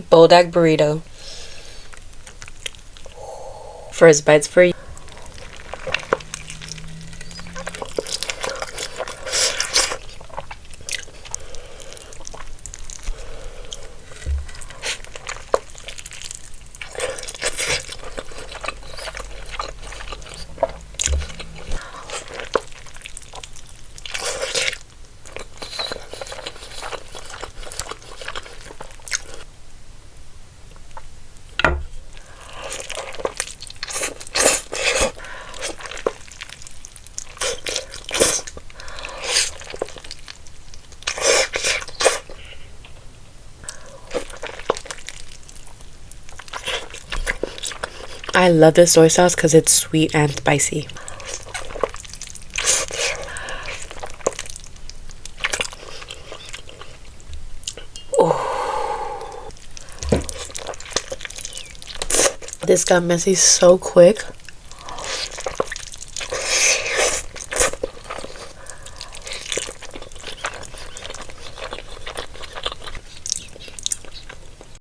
Bulldog burrito. First bites for you. I love this soy sauce because it's sweet and spicy. Oh. This got messy so quick.